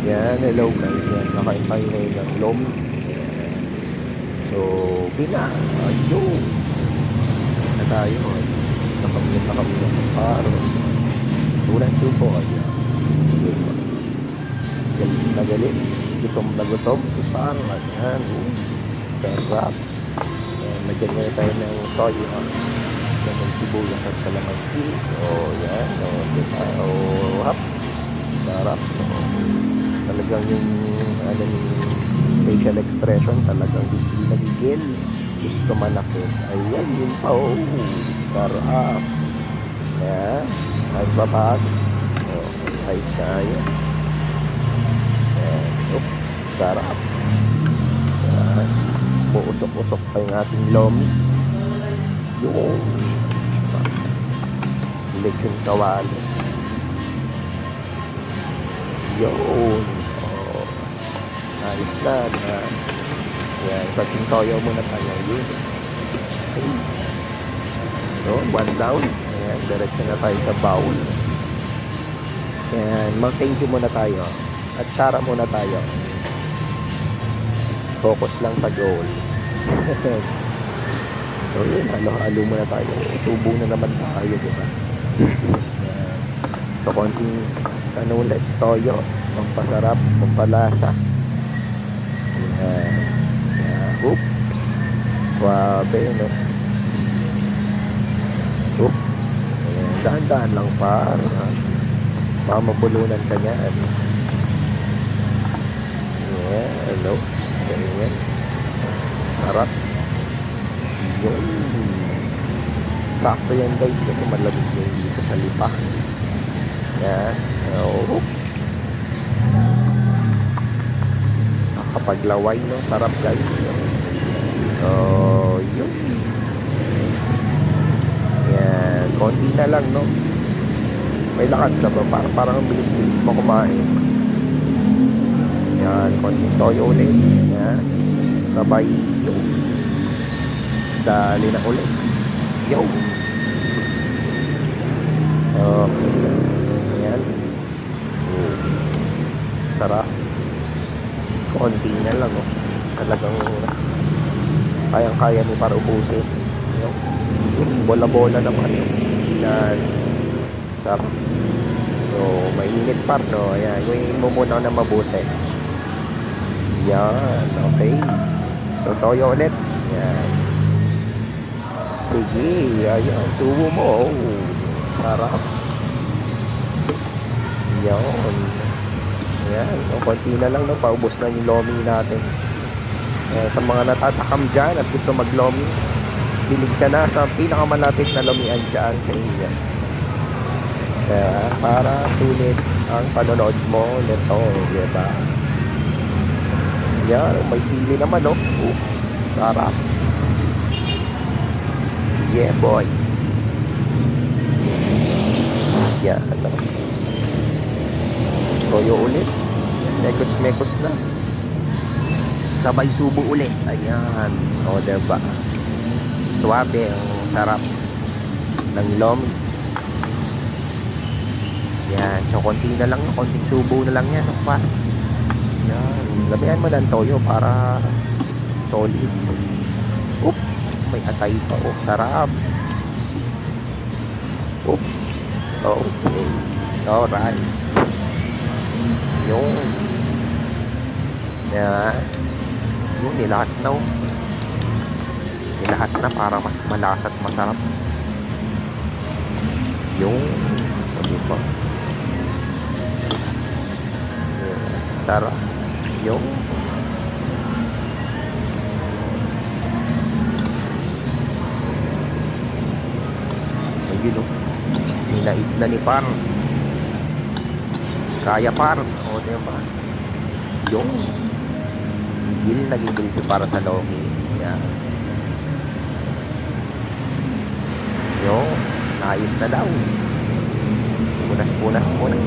Yan, hello guys. Yan, nakain tayo ngayon ng lomi. Yan. So, bina. Ayun. Na tayo. Nakamit na kami ng paro. Tulad po po. Ayan. Galit na galit. Gutom na gutom. Si paro. Ayan. Sarap. Nagyan ngayon tayo ng toyo. Ng sibuyas at kalamansi. Yan. Diba? Hap. Sarap. Talagang yung facial expression talagang hindi nagigil, gusto manakit. Ayan, yun pa. Sarap. Ayan, kahit babag. Kahit kaya. Ayan, sarap. Ayan, puusok-usok pa yung ating lomi. Yung lechon kawali. Yun. Ayos na. Yan. Saking toyo muna tayo. Yun. Okay. So, one down. Ayan. Diretso na tayo sa bowl. Ayan. Mag-thank you muna tayo. At tsara muna tayo. Focus lang sa goal. So, yun. Halo-halo muna tayo. Subo na naman tayo. Diba? Ayan. So, konting ulit. Toyo. Pampasarap. Pampalasa. Oops. Suabe, no? Oops. Ayan. Dahan-dahan lang para mamabulunan ka niyan. Ayan. Oops. Ayan. Sarap. Yun. Sakto yan guys kasi malamig yung dito sa lipa. Ayan. Oops. Kapag laway, no? Sarap guys, no? Yun. Yan, konti na lang, no? May lakad ka ba? Parang bilis-bilis mo kumain. Yan, konting toyo ulit. Yan, sabay yun. Dali na ulit. Yo. Okay. Yan. Sarap. Konti na lang, oh. Talagang kayang-kaya ni para ubusin. Yung bola-bola naman, no? Yan. Sarap. So, mainit par, no? Ayan. Iuin mo muna na mabuti. Yan. Okay. So, toyo ulit. Yan. Sige. Ayan. Subo mo. Sarap. Yan. Ayan, konti na lang, no? Paubos na yung lomi natin. Sa mga natatakam dyan at gusto mag-lomi, bilig ka na sa pinakamalapit na lomian dyan sa inyo. Kaya, para sulit ang panonood mo nito, diba? Yan, may sili naman, no? Oops, sarap. Yeah, boy. Yan, no? Toyo ulit. Mekos-mekos na. Sabay subo ulit. Ayan. O, diba? Suwabe. Ang sarap ng lomi. Yan. So, konti na lang. Konting subo na lang yan. Yan. Lamihan mo ng toyo para solid. Oop. May atay pa. Oh, sarap. Oops. Okay. Alright. Yung yung nilahat na nilahat na para mas malasa at masarap yung diba? Sarap yung ayun o sinait na ni par. Kaya par. O diba? Yung gigil na gigil si para sa lomi. Yan. Yung naayos na daw. Punas-punas muna.